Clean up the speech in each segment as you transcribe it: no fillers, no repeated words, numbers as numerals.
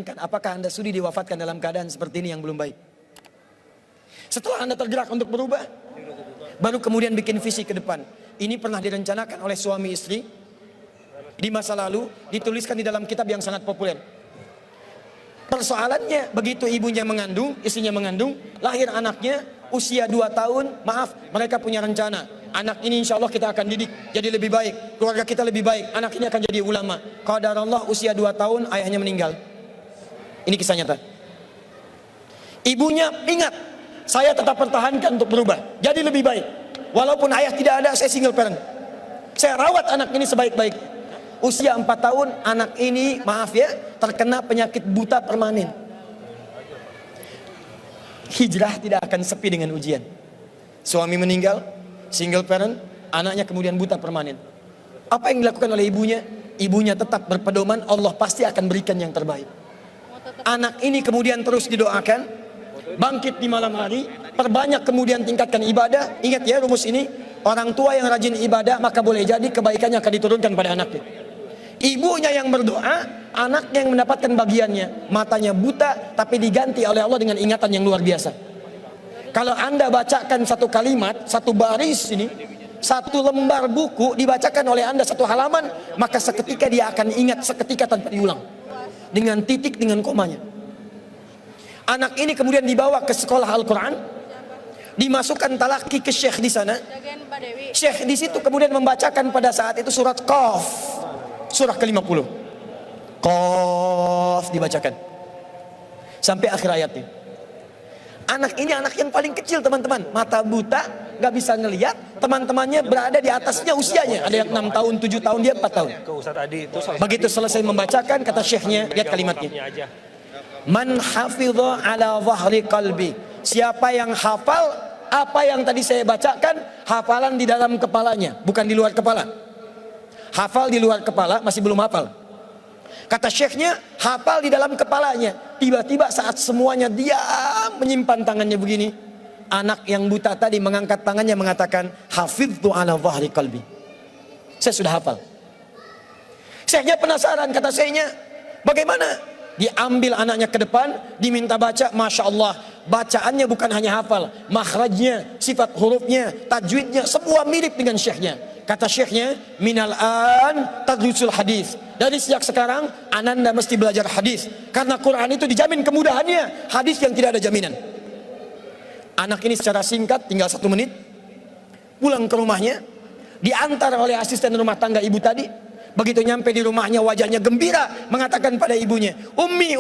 Apakah Anda sudi diwafatkan dalam keadaan seperti ini yang belum baik? Setelah Anda tergerak untuk berubah, baru kemudian bikin visi ke depan. Ini pernah direncanakan oleh suami istri di masa lalu, dituliskan di dalam kitab yang sangat populer. Persoalannya, begitu ibunya mengandung, istrinya mengandung, lahir anaknya usia 2 tahun, maaf, mereka punya rencana. Anak ini insya Allah kita akan didik jadi lebih baik, keluarga kita lebih baik, anak ini akan jadi ulama. Qadarullah usia 2 tahun ayahnya meninggal. Ini kisah nyata. Ibunya ingat, saya tetap pertahankan untuk berubah, jadi lebih baik. Walaupun ayah tidak ada, saya single parent. Saya rawat anak ini sebaik-baik. Usia 4 tahun, anak ini, maaf ya, terkena penyakit buta permanen. Hijrah tidak akan sepi dengan ujian. Suami meninggal, single parent, anaknya kemudian buta permanen. Apa yang dilakukan oleh ibunya? Ibunya tetap berpedoman, Allah pasti akan berikan yang terbaik. Anak ini kemudian terus didoakan, bangkit di malam hari, perbanyak kemudian tingkatkan ibadah. Ingat ya rumus ini, orang tua yang rajin ibadah maka boleh jadi kebaikannya akan diturunkan pada anaknya. Ibunya yang berdoa, anaknya yang mendapatkan bagiannya. Matanya buta tapi diganti oleh Allah dengan ingatan yang luar biasa. Kalau Anda bacakan satu kalimat, satu baris ini, satu lembar buku dibacakan oleh Anda satu halaman, maka seketika dia akan ingat seketika tanpa diulang. Dengan titik, dengan komanya. Anak ini kemudian dibawa ke sekolah Al-Quran, dimasukkan talaki ke syekh di sana. Syekh di situ kemudian membacakan pada saat itu surat Qaf, surah ke-50. Qaf dibacakan sampai akhir ayatnya. Anak ini anak yang paling kecil teman-teman, mata buta, gak bisa ngelihat. Teman-temannya berada di atasnya usianya, ada yang 6 tahun, 7 tahun, dia 4 tahun. Begitu selesai membacakan, kata syekhnya, lihat kalimatnya, man hafidha ala zahri qalbi, siapa yang hafal apa yang tadi saya bacakan, hafalan di dalam kepalanya, bukan di luar kepala. Hafal di luar kepala masih belum hafal. Kata syekhnya, hafal di dalam kepalanya. Tiba-tiba saat semuanya diam menyimpan tangannya begini, anak yang buta tadi mengangkat tangannya mengatakan, hafidhu ala zahri qalbi, saya sudah hafal. Syekhnya penasaran, kata syekhnya, bagaimana? Diambil anaknya ke depan, diminta baca, Masya Allah, bacaannya bukan hanya hafal, makhrajnya, sifat hurufnya, tajwidnya, semua mirip dengan syekhnya. Kata syekhnya, minal an tadrusul hadis, dari sejak sekarang ananda mesti belajar hadis, karena Quran itu dijamin kemudahannya, hadis yang tidak ada jaminan. Anak ini secara singkat, tinggal 1 menit, pulang ke rumahnya, diantar oleh asisten rumah tangga ibu tadi. Begitu nyampe di rumahnya, wajahnya gembira, mengatakan pada ibunya, Ummi,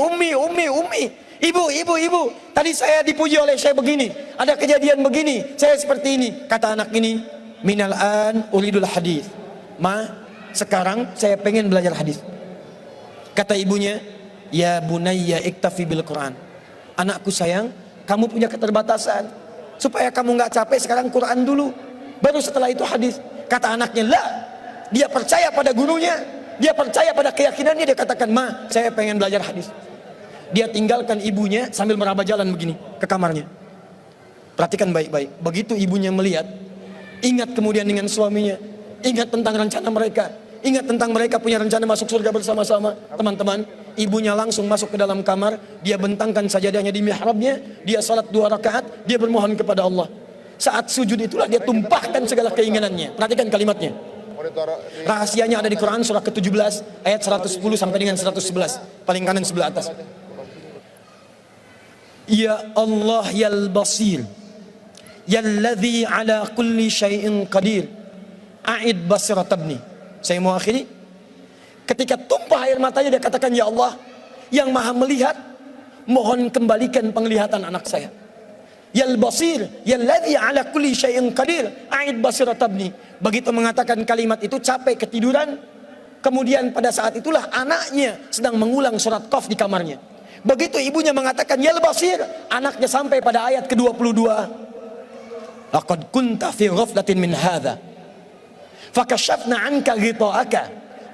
ibu, tadi saya dipuji oleh saya begini, ada kejadian begini, saya seperti ini. Kata anak ini, minal an uridul hadis, ma, sekarang saya pengen belajar hadis. Kata ibunya, ya bunayya iktafi bil Quran, anakku sayang, kamu punya keterbatasan, supaya kamu nggak capek sekarang Quran dulu, baru setelah itu hadis. Kata anaknya, lah, dia percaya pada gurunya, dia percaya pada keyakinannya, dia katakan, ma, saya pengen belajar hadis. Dia tinggalkan ibunya sambil meraba jalan begini ke kamarnya. Perhatikan baik-baik, begitu ibunya melihat, ingat kemudian dengan suaminya, ingat tentang rencana mereka, ingat tentang mereka punya rencana masuk surga bersama-sama. Teman-teman, ibunya langsung masuk ke dalam kamar, dia bentangkan sajadahnya di mihrabnya, dia salat 2 rakaat, dia bermohon kepada Allah. Saat sujud itulah dia tumpahkan segala keinginannya. Perhatikan kalimatnya. Rahasianya ada di Quran surah ke-17 ayat 110 sampai dengan 111, paling kanan sebelah atas. Ya Allah yal basir, yalladzi ala kulli syai'in qadir, a'id basirat ibni. Saya mau akhiri. Ketika tumpah air matanya dia katakan, ya Allah yang maha melihat, mohon kembalikan penglihatan anak saya. Yal basir, yalladzi ala kulli syai'in qadir, a'id basirat ibni. Begitu mengatakan kalimat itu, capek ketiduran. Kemudian pada saat itulah anaknya sedang mengulang surat Qaf di kamarnya. Begitu ibunya mengatakan yal basir, anaknya sampai pada ayat ke-22. Laqad kunta fi ghaflatin min hadza fakashafna 'anka ghita'aka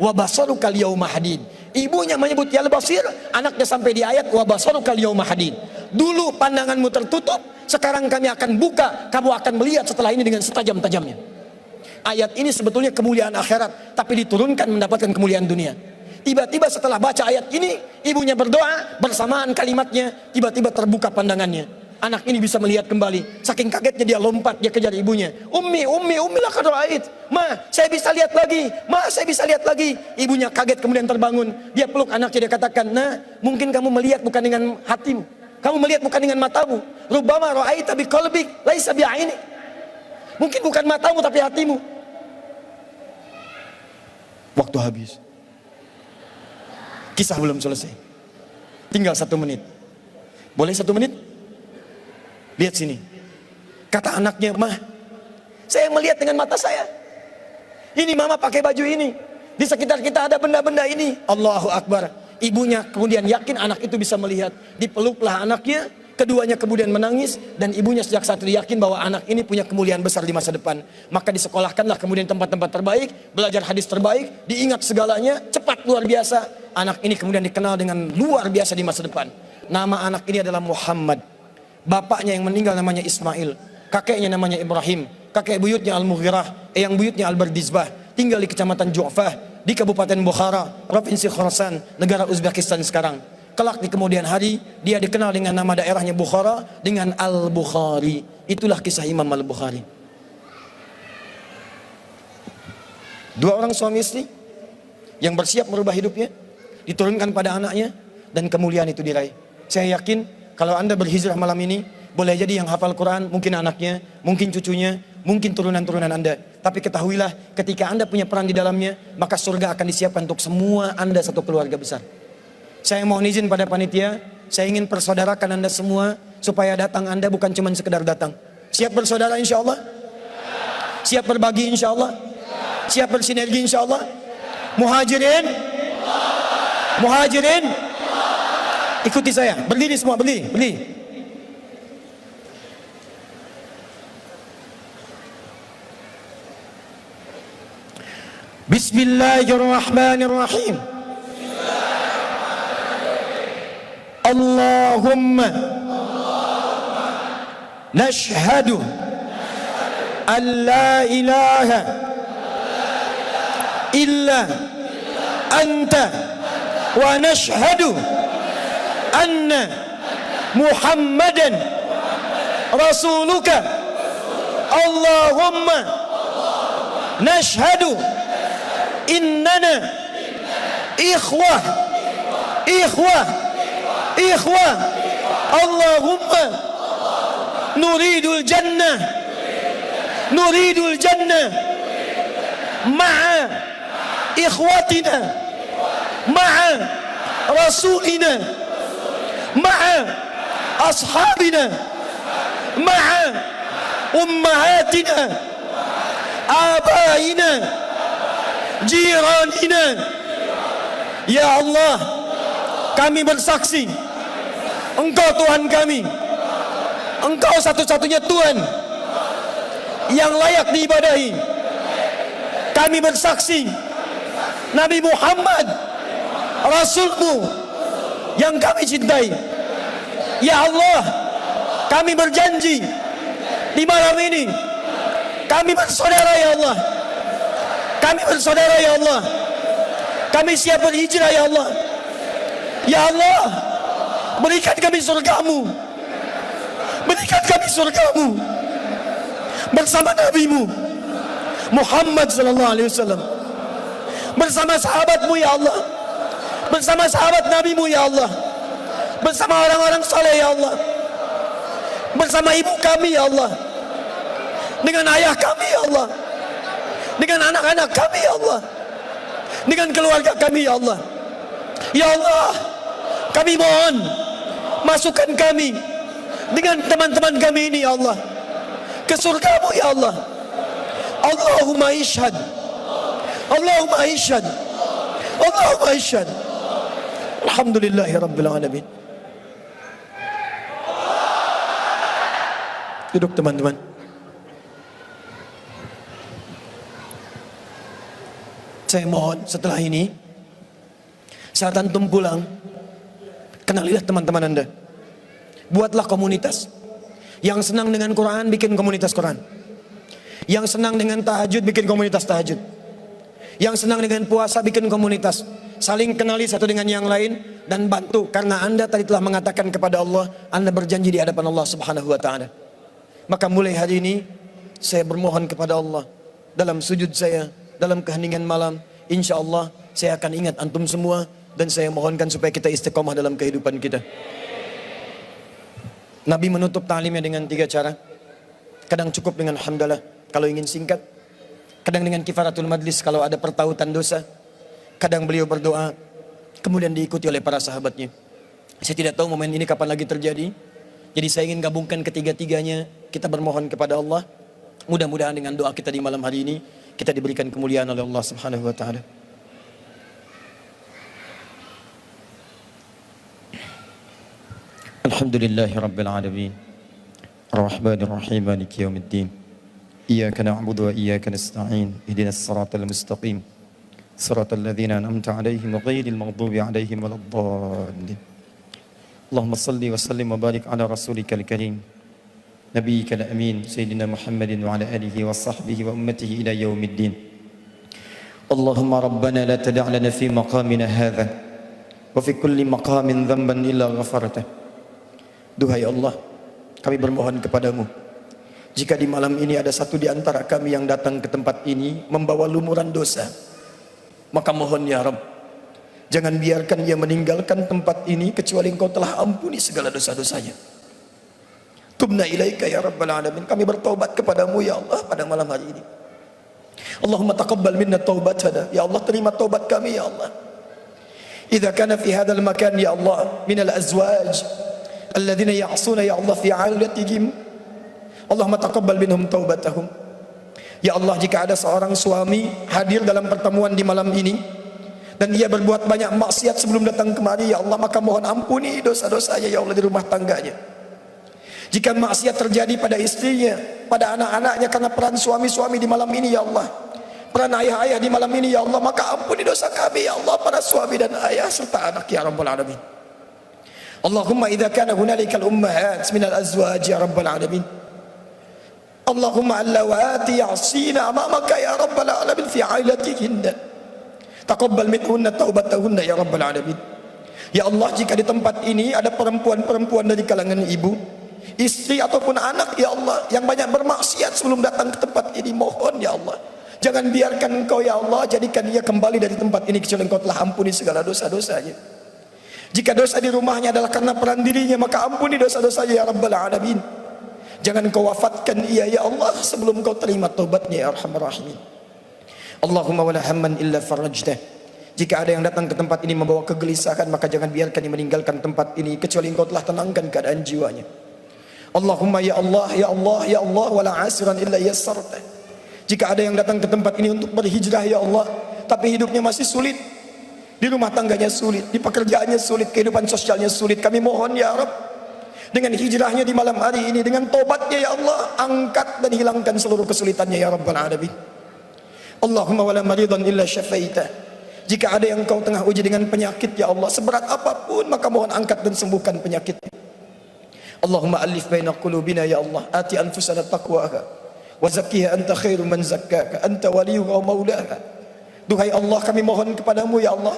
wa basaruka al-yawma hadid. Ibunya menyebut yal basir, anaknya sampai di ayat wa basaruka al-yawma hadid. Dulu pandanganmu tertutup, sekarang kami akan buka, kamu akan melihat setelah ini dengan setajam-tajamnya. Ayat ini sebetulnya kemuliaan akhirat, tapi diturunkan mendapatkan kemuliaan dunia. Tiba-tiba setelah baca ayat ini, ibunya berdoa, bersamaan kalimatnya, tiba-tiba terbuka pandangannya. Anak ini bisa melihat kembali. Saking kagetnya dia lompat, dia kejar ibunya. Ummi laqad ra'ait. Ma, saya bisa lihat lagi. Ma, saya bisa lihat lagi. Ibunya kaget kemudian terbangun. Dia peluk anaknya, dia katakan, "Nah, mungkin kamu melihat bukan dengan hatimu. Kamu melihat bukan dengan matamu. Rubbama ra'aita biqalbik, laisa bi'ainik." Mungkin bukan matamu tapi hatimu. Waktu habis. Kisah belum selesai. Tinggal 1 menit. Boleh 1 menit? Lihat sini. Kata anaknya, "Mah, saya melihat dengan mata saya. Ini mama pakai baju ini. Di sekitar kita ada benda-benda ini." Allahu Akbar. Ibunya kemudian yakin anak itu bisa melihat. Dipeluklah anaknya. Keduanya kemudian menangis. Dan ibunya sejak saat itu yakin bahwa anak ini punya kemuliaan besar di masa depan. Maka disekolahkanlah kemudian tempat-tempat terbaik. Belajar hadis terbaik. Diingat segalanya. Cepat luar biasa. Anak ini kemudian dikenal dengan luar biasa di masa depan. Nama anak ini adalah Muhammad. Bapaknya yang meninggal namanya Ismail, kakeknya namanya Ibrahim, kakek buyutnya Al-Mughirah, eyang buyutnya Al-Bardizbah, tinggal di kecamatan Ju'fah, di Kabupaten Bukhara, Provinsi Khorasan, negara Uzbekistan sekarang. Kelak di kemudian hari, dia dikenal dengan nama daerahnya Bukhara, dengan Al-Bukhari. Itulah kisah Imam Al-Bukhari. 2 orang suami istri, yang bersiap merubah hidupnya, diturunkan pada anaknya, dan kemuliaan itu diraih. Saya yakin, kalau Anda berhijrah malam ini, boleh jadi yang hafal Quran, mungkin anaknya, mungkin cucunya, mungkin turunan-turunan Anda. Tapi ketahuilah, ketika Anda punya peran di dalamnya, maka surga akan disiapkan untuk semua Anda satu keluarga besar. Saya mohon izin pada panitia, saya ingin persaudarakan Anda semua, supaya datang Anda bukan cuma sekedar datang. Siap bersaudara insya Allah? Siap berbagi insya Allah? Siap bersinergi insya Allah? Muhajirin? Muhajirin? Ikuti saya, berdiri semua, berdiri. Bismillahirrahmanirrahim. Allahumma nashhadu an la ilaha illa anta wa nashhadu anna Muhammadan rasuluka. Allahumma nashhadu innana ikhwah. Allahumma nuridul jannah ma'a ikhwatina ma'a rasulina ma'a ashabina ma'a ummahatina abaina jiranina. Ya Allah, kami bersaksi Engkau Tuhan kami, Engkau satu-satunya Tuhan yang layak diibadahi. Kami bersaksi Nabi Muhammad Rasulmu yang kami cintai. Ya Allah, kami berjanji di malam ini kami bersaudara ya Allah. Kami bersaudara ya Allah. Kami siap berhijrah ya Allah. Ya Allah, berikan kami surgamu. Berikan kami surgamu bersama Nabi-Mu Muhammad sallallahu alaihi wasallam, bersama sahabat-Mu ya Allah, bersama sahabat Nabi-Mu ya Allah, bersama orang-orang saleh ya Allah, bersama ibu kami ya Allah, dengan ayah kami ya Allah, dengan anak-anak kami ya Allah, dengan keluarga kami ya Allah. Ya Allah, kami mohon masukkan kami dengan teman-teman kami ini ya Allah ke surga-Mu ya Allah. Allahumma ishhad, Allahumma ishhad, Allahumma ishhad. Alhamdulillahi rabbil alamin. Duduk teman-teman. Saya mohon setelah ini, saat antum pulang, kenalilah teman-teman Anda. Buatlah komunitas. Yang senang dengan Quran, bikin komunitas Quran. Yang senang dengan tahajud, bikin komunitas tahajud. Yang senang dengan puasa, bikin komunitas. saling kenali satu dengan yang lain, dan bantu, karena Anda tadi telah mengatakan kepada Allah, Anda berjanji di hadapan Allah Subhanahu wa taala. Maka mulai hari ini saya bermohon kepada Allah dalam sujud saya, dalam keheningan malam, insya Allah saya akan ingat antum semua, dan saya mohonkan supaya kita istiqomah dalam kehidupan kita. Nabi menutup ta'limnya dengan 3 cara. Kadang cukup dengan hamdalah kalau ingin singkat, kadang dengan kifaratul majlis kalau ada pertautan dosa, kadang beliau berdoa, kemudian diikuti oleh para sahabatnya. Saya tidak tahu momen ini kapan lagi terjadi, jadi saya ingin gabungkan ketiga-tiganya. Kita bermohon kepada Allah, mudah-mudahan dengan doa kita di malam hari ini kita diberikan kemuliaan oleh Allah Subhanahu wa taala. Alhamdulillahi rabbil alamin, Ar-Rahmanir Rahim, Maliki yaumiddin. Iyyaka na'budu wa iyyaka nasta'in. Ihdinas siratal mustaqim. Siratal ladzina an'amta 'alaihim ghairil maghdubi 'alaihim waladdallin. Allahumma shalli wa sallim wa barik ala rasulikal karim, nabiyyikal amin, sayyidina Muhammadin wa ala alihi wa sahbihi wa ummatihi ila yaumiddin. Allahumma rabbana la tada' lana fi maqamina hadha wa fi kulli maqamin dhanban illa ghafartah. Duhai Allah, kami bermohon kepadamu, jika di malam ini ada satu di antara kami yang datang ke tempat ini membawa lumuran dosa, maka mohon ya Rabb, jangan biarkan ia meninggalkan tempat ini kecuali Engkau telah ampuni segala dosa-dosanya. Tubna ilaika ya Rabbal alamin, kami bertaubat kepadamu ya Allah pada malam hari ini. Allahumma taqabbal minna taubatana, ya Allah terima taubat kami ya Allah. Idza kana fi hadzal makan ya Allah min al-azwaj alladzina ya'suna ya Allah fi 'ailatihim, Allahumma taqabbal minhum taubatahum. Ya Allah, jika ada seorang suami hadir dalam pertemuan di malam ini dan ia berbuat banyak maksiat sebelum datang kemari ya Allah, maka mohon ampuni dosa-dosanya ya Allah di rumah tangganya. Jika maksiat terjadi pada istrinya, pada anak-anaknya karena peran suami-suami di malam ini ya Allah, peran ayah-ayah di malam ini ya Allah, maka ampuni dosa kami ya Allah, para suami dan ayah serta anak ya Rabbal alamin. Allahumma idza kana hunalikal ummahat minal azwaj ya Rabbal alamin, Allahumma allawati ya'sina amamaka ya Rabbal alamin fi 'ailatihinna, taqabbal minhunna taubatahunna ya Rabbal alamin. Ya Allah, jika di tempat ini ada perempuan-perempuan dari kalangan ibu, istri ataupun anak ya Allah yang banyak bermaksiat sebelum datang ke tempat ini, mohon ya Allah, jangan biarkan Engkau ya Allah jadikan dia kembali dari tempat ini kecuali Engkau telah ampuni segala dosa-dosanya. Jika dosa di rumahnya adalah karena peran dirinya, maka ampuni dosa-dosanya ya Rabbal alamin. Jangan Kau wafatkan ia ya Allah sebelum Kau terima taubatnya ya Arhamar Rahimin. Allahumma wala hamman illa farajtah, jika ada yang datang ke tempat ini membawa kegelisahan, maka jangan biarkan dia meninggalkan tempat ini kecuali Engkau telah tenangkan keadaan jiwanya. Allahumma ya Allah ya Allah ya Allah wala asiran illa yassartah, jika ada yang datang ke tempat ini untuk berhijrah ya Allah, tapi hidupnya masih sulit, di rumah tangganya sulit, di pekerjaannya sulit, kehidupan sosialnya sulit, kami mohon ya Rabb, dengan hijrahnya di malam hari ini, dengan tobatnya ya Allah, angkat dan hilangkan seluruh kesulitannya ya Rabbal alamin. Allahumma wala maridan illa syafaitah, jika ada yang Kau tengah uji dengan penyakit ya Allah, seberat apapun, maka mohon angkat dan sembuhkan penyakitnya. Allahumma alif baina qulubina ya Allah, ati anfusana taqwaha wa zakkiha anta khairu man zakkaka anta waliyuha wa maulaha. Duhai Allah, kami mohon kepadamu ya Allah,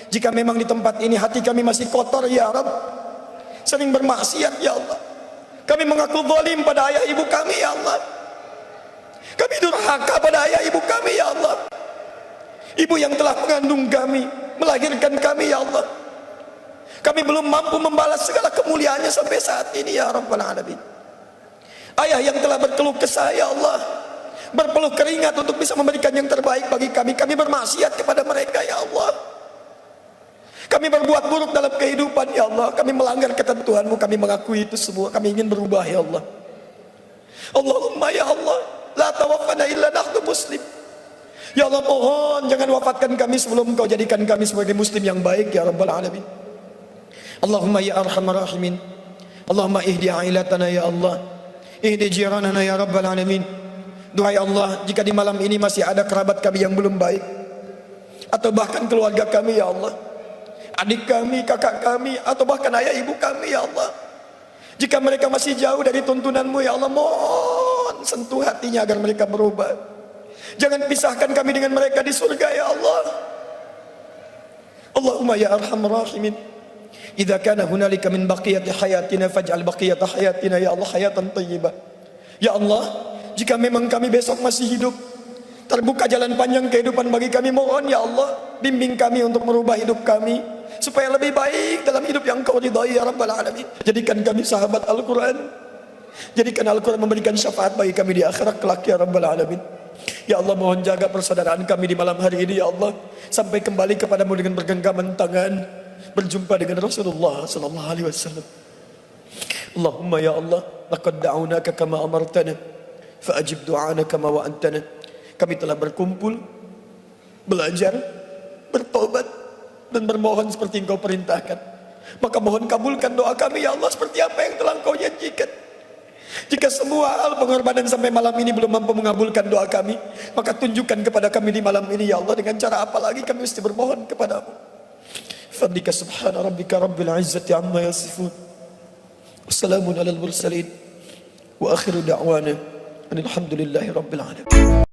jika memang di tempat ini hati kami masih kotor ya Rabb, sering bermaksiat ya Allah, kami mengaku zalim pada ayah ibu kami ya Allah, kami durhaka pada ayah ibu kami ya Allah, ibu yang telah mengandung kami, melahirkan kami ya Allah, kami belum mampu membalas segala kemuliaannya sampai saat ini ya Rabbal alamin. Ayah yang telah berkeluh kesah ya Allah, berpeluh keringat untuk bisa memberikan yang terbaik bagi kami, kami bermaksiat kepada mereka ya Allah, kami berbuat buruk dalam kehidupan ya Allah, kami melanggar ketentuan-Mu, kami mengakui itu semua, kami ingin berubah ya Allah. Allahumma ya Allah la tawaffana illa nahnu muslim, ya Allah mohon jangan wafatkan kami sebelum Engkau jadikan kami sebagai muslim yang baik ya Rabbal alamin. Allahumma ya arhamar rahimin, Allahumma ihdi ailatana ya Allah, ihdi jiranana ya Rabbal alamin. Duhai Allah, jika di malam ini masih ada kerabat kami yang belum baik, atau bahkan keluarga kami ya Allah, adik kami, kakak kami, atau bahkan ayah ibu kami ya Allah, jika mereka masih jauh dari tuntunan-Mu ya Allah, mohon sentuh hatinya agar mereka berubah. Jangan pisahkan kami dengan mereka di surga ya Allah. Allahumma ya arhamar rahimin, idza kana hunalika min baqiyati hayatina faj'al baqiyata hayatina ya Allah hayatan thayyibah. Ya Allah, jika memang kami besok masih hidup, terbuka jalan panjang kehidupan bagi kami, mohon ya Allah bimbing kami untuk merubah hidup kami supaya lebih baik dalam hidup yang Kau ridhai ya Rabbal Alamin. Jadikan kami sahabat Al-Quran, jadikan Al-Quran memberikan syafaat bagi kami di akhirat kelak ya Rabbal Alamin. Ya Allah, mohon jaga persaudaraan kami di malam hari ini ya Allah, sampai kembali kepadamu dengan bergenggaman tangan, berjumpa dengan Rasulullah sallallahu alaihi wasallam. Allahumma ya Allah, laqad da'unaka kama amartana fa'ajib du'ana kama wa'antana. Kami telah berkumpul, belajar, bertobat, dan bermohon seperti Engkau perintahkan. Maka mohon kabulkan doa kami ya Allah seperti apa yang telah Engkau janjikan. Jika semua hal pengorbanan sampai malam ini belum mampu mengabulkan doa kami, maka tunjukkan kepada kami di malam ini ya Allah dengan cara apa lagi kami mesti bermohon kepadamu. Fadlika subhana rabbika rabbil izzati amma yasifun, wassalamun alal mursalin, wa akhiru da'wana alhamdulillahi rabbil alamin.